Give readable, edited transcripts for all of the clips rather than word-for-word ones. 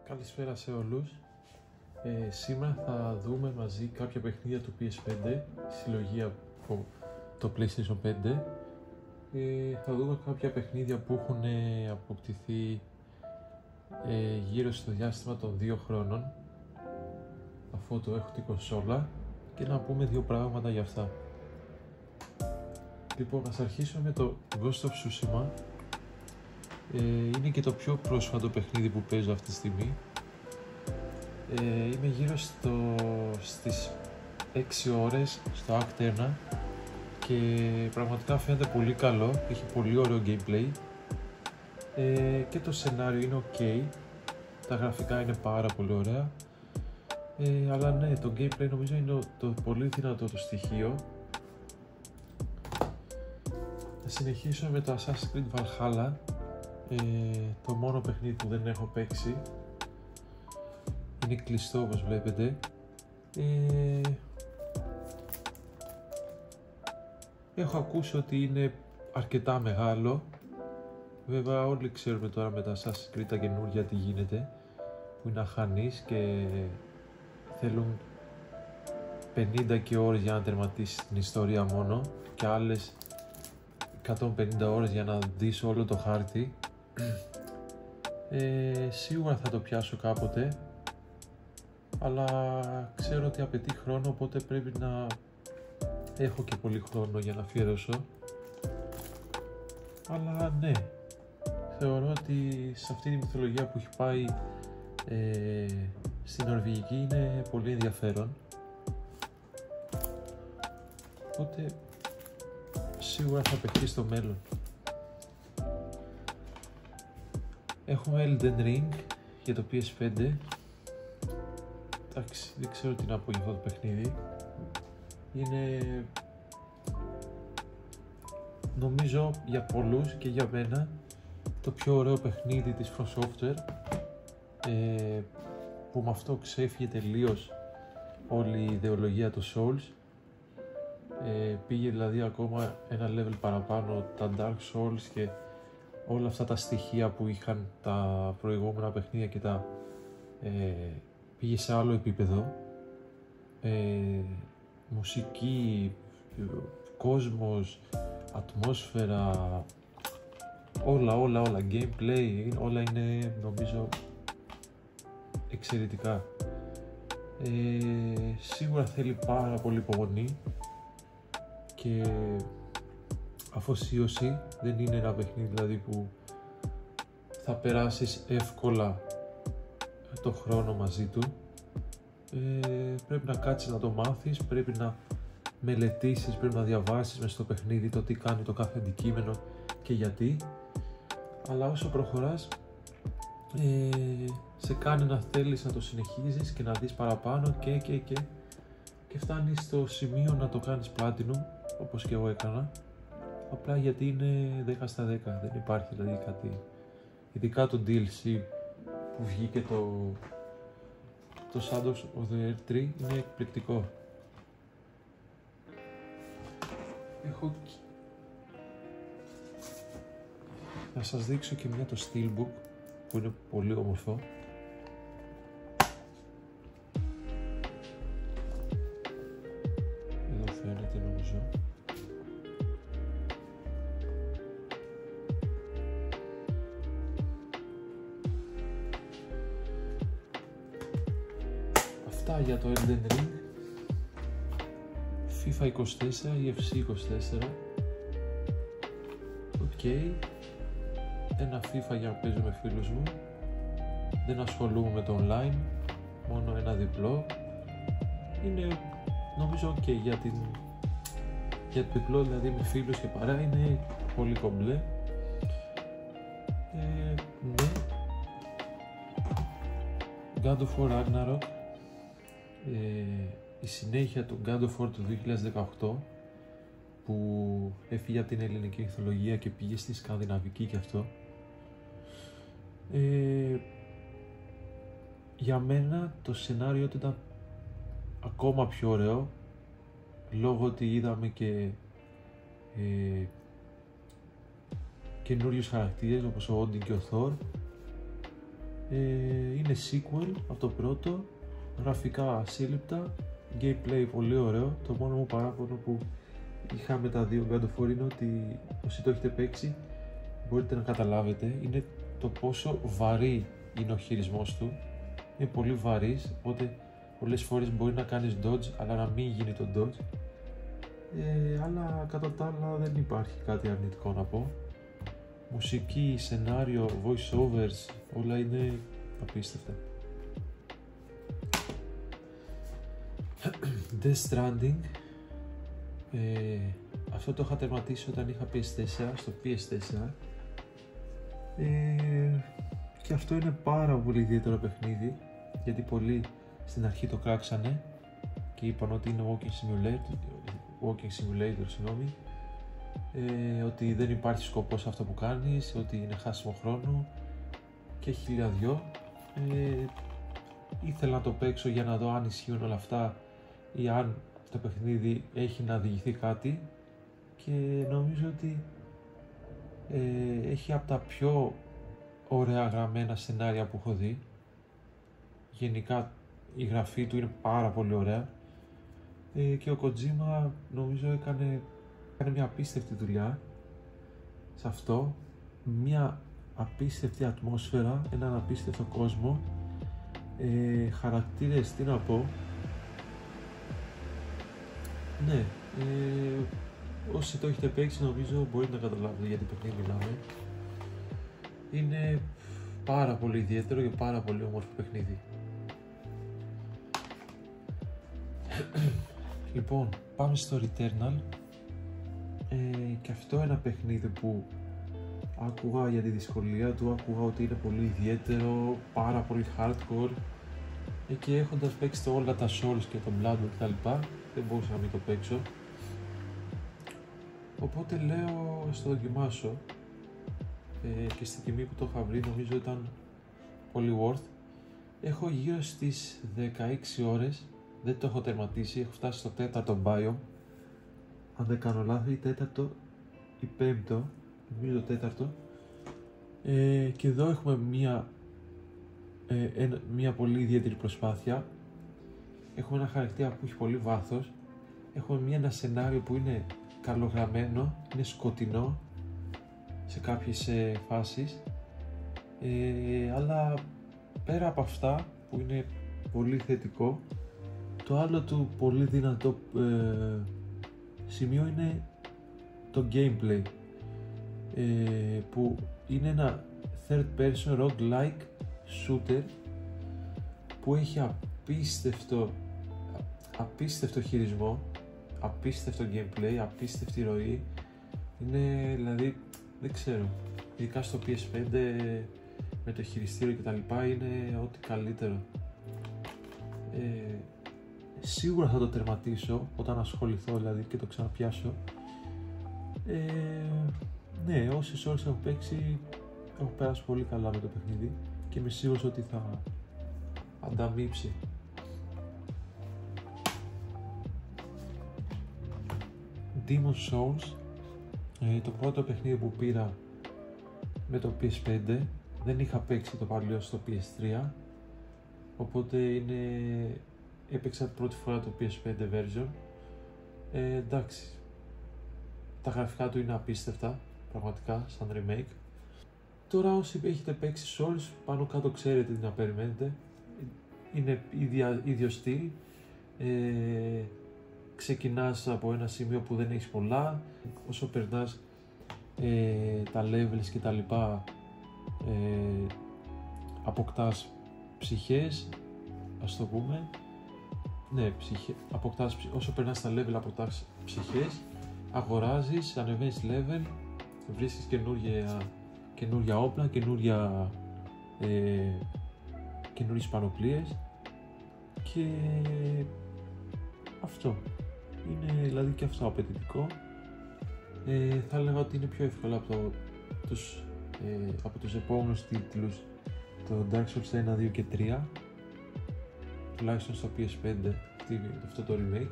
Καλησπέρα σε όλους. Σήμερα θα δούμε μαζί κάποια παιχνίδια του PS5, συλλογή από το PlayStation 5. Θα δούμε κάποια παιχνίδια που έχουν αποκτηθεί γύρω στο διάστημα των 2 χρόνων, αφού το έχω την κονσόλα, και να πούμε 2 πράγματα για αυτά. Λοιπόν, ας αρχίσουμε με το Ghost of Tsushima. Είναι και το πιο πρόσφατο παιχνίδι που παίζω αυτή τη στιγμή. Είμαι γύρω στις 6 ώρες στο Act 1 και πραγματικά φαίνεται πολύ καλό, έχει πολύ ωραίο gameplay και το σενάριο είναι ok, τα γραφικά είναι πάρα πολύ ωραία, αλλά ναι, το gameplay νομίζω είναι το πολύ δυνατό το στοιχείο. Θα συνεχίσω με το Assassin's Creed Valhalla, το μόνο παιχνίδι που δεν έχω παίξει. Είναι κλειστό όπως βλέπετε. Έχω ακούσει ότι είναι αρκετά μεγάλο. Βέβαια όλοι ξέρουμε τώρα με τα Assassin's Creed τα καινούργια τι γίνεται, που είναι αχανείς και θέλουν 50 και ώρες για να τερματίσεις την ιστορία μόνο και άλλες 150 ώρες για να δεις όλο το χάρτη. Σίγουρα θα το πιάσω κάποτε, αλλά ξέρω ότι απαιτεί χρόνο, οπότε πρέπει να έχω και πολύ χρόνο για να αφιερώσω. Αλλά ναι, θεωρώ ότι σε αυτή τη μυθολογία που έχει πάει στην Νορβηγική είναι πολύ ενδιαφέρον, οπότε σίγουρα θα παιχτεί στο μέλλον. Έχουμε Elden Ring για το PS5. Εντάξει, δεν ξέρω τι να πω για αυτό το παιχνίδι. Είναι, νομίζω για πολλούς και για μένα, το πιο ωραίο παιχνίδι της From Software, που με αυτό ξέφυγε τελείως όλη η ιδεολογία του Souls. Πήγε δηλαδή ακόμα ένα level παραπάνω τα Dark Souls και όλα αυτά τα στοιχεία που είχαν τα προηγούμενα παιχνίδια και τα πήγε σε άλλο επίπεδο. Μουσική, κόσμος, ατμόσφαιρα, όλα, gameplay, όλα είναι νομίζω εξαιρετικά. Σίγουρα θέλει πάρα πολύ υπομονή και αφοσίωση, δεν είναι ένα παιχνίδι δηλαδή που θα περάσεις εύκολα το χρόνο μαζί του. Πρέπει να κάτσεις να το μάθεις, πρέπει να μελετήσεις, πρέπει να διαβάσεις μες στο παιχνίδι το τι κάνει το κάθε αντικείμενο και γιατί, αλλά όσο προχωράς σε κάνει να θέλεις να το συνεχίζεις και να δεις παραπάνω και φτάνεις στο σημείο να το κάνεις platinum, όπως και εγώ έκανα, απλά γιατί είναι 10 στα 10, δεν υπάρχει δηλαδή κάτι, ειδικά το DLC που βγήκε το Shadows of the Earth 3 είναι εκπληκτικό. Θα σας δείξω και μια το Steelbook που είναι πολύ όμορφο. Εδώ φαίνεται νομίζω. Αυτά για το Elden Ring. FIFA 24 ή FC 24. Ok. Ένα FIFA για να παίζω με φίλους μου. Δεν ασχολούμαι με το online. Μόνο ένα διπλό. Είναι νομίζω ok για το διπλό, δηλαδή με φίλους και παρέα, είναι πολύ κομπλέ. Ναι. God of War Ragnarok. Η συνέχεια του God of War του 2018 που έφυγε από την ελληνική μυθολογία και πήγε στη σκανδιναβική και αυτό. Για μένα το σενάριο του ήταν ακόμα πιο ωραίο, λόγω ότι είδαμε και καινούριους χαρακτήρες όπως ο Odin και ο Thor. Είναι Είναι sequel από το πρώτο, γραφικά ασύλληπτα, gameplay πολύ ωραίο. Το μόνο μου παράπονο που είχα με τα δύο God of War είναι ότι όσοι το έχετε παίξει μπορείτε να καταλάβετε, είναι το πόσο βαρύ είναι ο χειρισμός του. Είναι πολύ βαρύς, οπότε πολλές φορές μπορεί να κάνεις dodge αλλά να μην γίνει το dodge. Αλλά κατά τα άλλα δεν υπάρχει κάτι αρνητικό να πω. Μουσική, σενάριο, voice overs, όλα είναι απίστευτα. Death Stranding, αυτό το είχα τερματίσει όταν είχα PS4, στο PS4, και αυτό είναι πάρα πολύ ιδιαίτερο παιχνίδι, γιατί πολλοί στην αρχή το κράξανε και είπαν ότι είναι walking simulator, συγγνώμη, ότι δεν υπάρχει σκοπός σε αυτό που κάνεις, ότι είναι χάσιμο χρόνο και χιλιαδιό. Ήθελα να το παίξω για να δω αν ισχύουν όλα αυτά ή αν το παιχνίδι έχει να διηγηθεί κάτι, και νομίζω ότι έχει από τα πιο ωραία γραμμένα σενάρια που έχω δει. Γενικά η γραφή του είναι πάρα πολύ ωραία, και ο Kojima νομίζω έκανε μια απίστευτη δουλειά σε αυτό, μια απίστευτη ατμόσφαιρα, έναν απίστευτο κόσμο, χαρακτήρες, τι να πω. Ναι, όσοι το έχετε παίξει νομίζω μπορείτε να καταλάβετε γιατί παιχνίδι μιλάμε. Είναι πάρα πολύ ιδιαίτερο και πάρα πολύ όμορφο παιχνίδι. Λοιπόν, πάμε στο Returnal, και αυτό ένα παιχνίδι που άκουγα για τη δυσκολία του, άκουγα ότι είναι πολύ ιδιαίτερο, πάρα πολύ hardcore, και έχοντας παίξει όλα τα Souls και το Bloodborne κτλ, δεν μπορούσα να μην το παίξω, οπότε λέω ας το δοκιμάσω, και στη τιμή που το είχα βρει νομίζω ήταν πολύ worth. Έχω γύρω στις 16 ώρες, δεν το έχω τερματίσει, έχω φτάσει στο 4ο biome, αν δεν κάνω λάθος, ή 4ο ή 5ο, νομίζω 4ο, και εδώ έχουμε μια πολύ ιδιαίτερη προσπάθεια. Έχουμε ένα χαρακτήρα που έχει πολύ βάθος, έχουμε ένα σενάριο που είναι καλογραμμένο, είναι σκοτεινό σε κάποιες φάσεις, αλλά πέρα από αυτά που είναι πολύ θετικό, το άλλο του πολύ δυνατό σημείο είναι το gameplay, που είναι ένα third person roguelike shooter που έχει απίστευτο χειρισμό, απίστευτο gameplay, απίστευτη ροή. Είναι δηλαδή, δεν ξέρω, ειδικά στο PS5 με το χειριστήριο και τα λοιπά, είναι ό,τι καλύτερο. Σίγουρα θα το τερματίσω όταν ασχοληθώ δηλαδή και το ξαναπιάσω. Ναι, όσες ώρες έχω παίξει έχω περάσει πολύ καλά με το παιχνίδι και είμαι σίγουρος ότι θα ανταμείψει. Demon's Souls, το πρώτο παιχνίδι που πήρα με το PS5, δεν είχα παίξει το παλιό στο PS3, οπότε έπαιξα πρώτη φορά το PS5 version. Εντάξει, τα γραφικά του είναι απίστευτα, πραγματικά, σαν remake. Τώρα όσοι έχετε παίξει Souls, πάνω κάτω ξέρετε τι να περιμένετε. Είναι ίδιο στυλ. Ξεκινάς από ένα σημείο που δεν έχεις πολλά, όσο περνάς τα levels και τα λοιπά, αποκτάς ψυχές, ας το πούμε. Ναι, όσο περνάς τα level αποκτάς ψυχές, αγοράζεις, ανεβαίνεις level, βρίσκεις καινούργια όπλα, καινούριες πανοπλίες, και αυτό είναι δηλαδή και αυτό απαιτητικό. Θα έλεγα ότι είναι πιο εύκολο από τους επόμενους τίτλους, το Dark Souls 1, 2 και 3, τουλάχιστον στο PS5 αυτό το remake,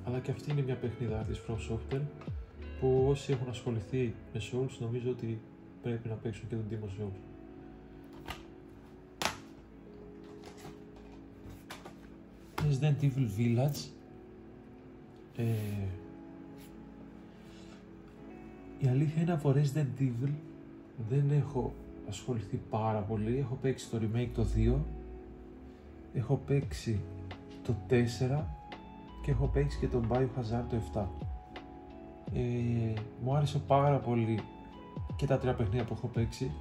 αλλά και αυτή είναι μια παιχνίδα της From Software που όσοι έχουν ασχοληθεί με Souls νομίζω ότι πρέπει να παίξουν και τον Demon's Souls. Resident Evil Village. Η αλήθεια είναι από Resident Evil δεν έχω ασχοληθεί πάρα πολύ. Έχω παίξει το remake το 2, έχω παίξει το 4 και έχω παίξει και τον Biohazard το 7. Μου άρεσε πάρα πολύ και τα τρία παιχνίδια που έχω παίξει,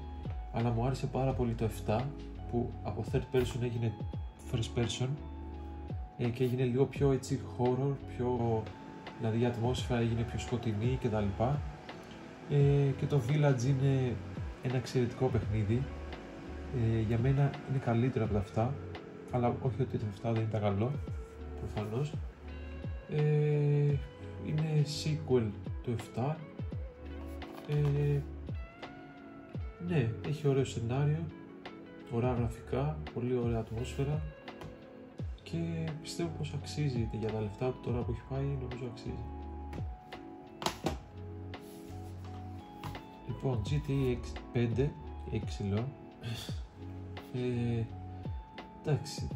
αλλά μου άρεσε πάρα πολύ το 7 που από third person έγινε first person και έγινε λίγο πιο έτσι horror, δηλαδή η ατμόσφαιρα έγινε πιο σκοτεινή κτλ. Και το Village είναι ένα εξαιρετικό παιχνίδι. Για μένα είναι καλύτερο από τα αυτά, αλλά όχι ότι το 7 δεν ήταν καλό, προφανώς. Είναι sequel το 7. Ναι, έχει ωραίο σενάριο, ωραία γραφικά, πολύ ωραία ατμόσφαιρα και πιστεύω πως αξίζει για τα λεφτά του τώρα που έχει πάει, νομίζω αξίζει. Λοιπόν, GTA 5, 6 λέω. Εντάξει,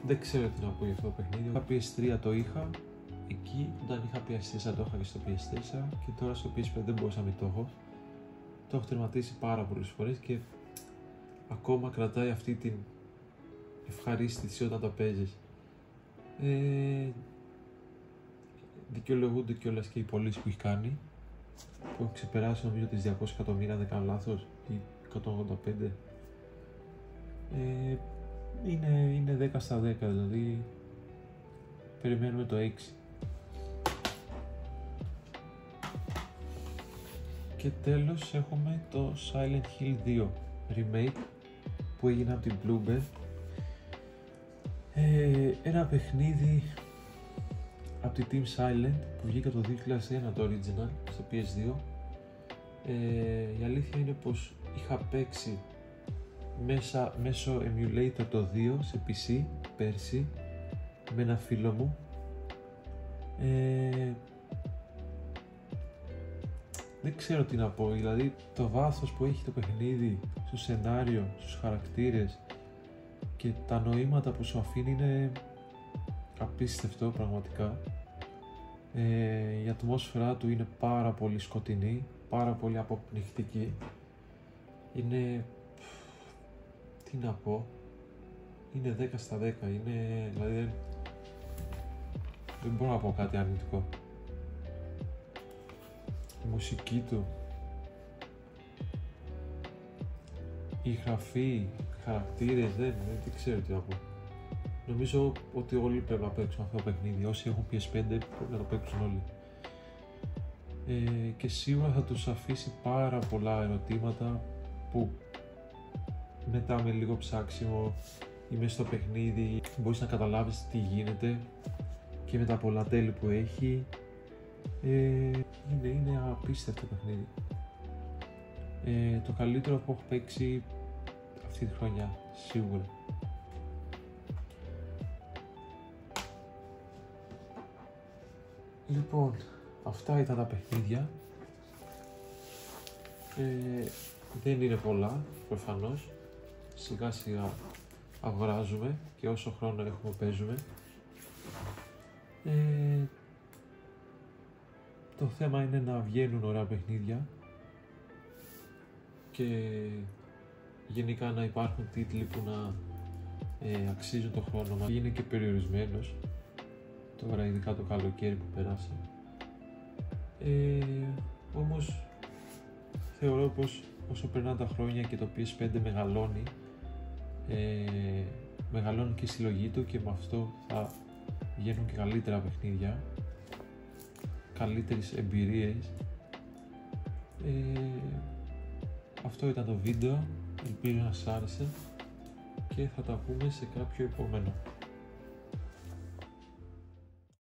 δεν ξέρω τι να πω για αυτό το παιχνίδι. Το PS3 το είχα, εκεί όταν είχα PS4 το είχα και στο PS4 και τώρα στο PS5 δεν μπορούσα να μην το έχω. Το έχω τερματίσει πάρα πολλές φορές και ακόμα κρατάει αυτή την ευχαρίστηση όταν το παίζεις. Δικαιολογούνται κιόλας και οι πωλήσεις που έχει κάνει, που έχω ξεπεράσει νομίζω τις 200 εκατομμύρια, αν δεν κάνω λάθος, ή 185. Είναι 10 στα 10, δηλαδή περιμένουμε το 6. Και τέλος έχουμε το Silent Hill 2 remake που έγινε από την Bloober. Ένα παιχνίδι από τη Team Silent που βγήκε το 2001 το original στο PS2. Η αλήθεια είναι πως είχα παίξει μέσω emulator το 2 σε PC πέρσι με ένα φίλο μου. Δεν ξέρω τι να πω, δηλαδή το βάθος που έχει το παιχνίδι στο σενάριο, στους χαρακτήρες και τα νοήματα που σου αφήνει είναι απίστευτο πραγματικά. Η ατμόσφαιρά του είναι πάρα πολύ σκοτεινή, πάρα πολύ αποπνιχτική. Είναι, τι να πω, είναι 10 στα 10, είναι, δηλαδή δεν μπορώ να πω κάτι αρνητικό. Η μουσική του, η γραφή, οι χαρακτήρες, δεν ξέρω τι να πω. Νομίζω ότι όλοι πρέπει να παίξουν αυτό το παιχνίδι. Όσοι έχουν PS5 πρέπει να το παίξουν όλοι. Και σίγουρα θα τους αφήσει πάρα πολλά ερωτήματα που μετά με λίγο ψάξιμο ή μέσα στο παιχνίδι μπορείς να καταλάβεις τι γίνεται και με τα πολλά τέλη που έχει. Είναι απίστευτο παιχνίδι. Το καλύτερο που έχω παίξει αυτή τη χρονιά, σίγουρα. Λοιπόν, αυτά ήταν τα παιχνίδια. Δεν είναι πολλά, προφανώς. Σιγά σιγά αγοράζουμε και όσο χρόνο έχουμε παίζουμε. Το θέμα είναι να βγαίνουν ωραία παιχνίδια και γενικά να υπάρχουν τίτλοι που να αξίζουν το χρόνο μας. Είναι και περιορισμένος τώρα, ειδικά το καλοκαίρι που περάσει. Όμως θεωρώ πως όσο περνάνε τα χρόνια και το PS5 μεγαλώνει, μεγαλώνει και η συλλογή του και με αυτό θα βγαίνουν και καλύτερα παιχνίδια, καλύτερες εμπειρίες. Αυτό ήταν το βίντεο, ελπίζω να σας άρεσε και θα τα πούμε σε κάποιο επόμενο.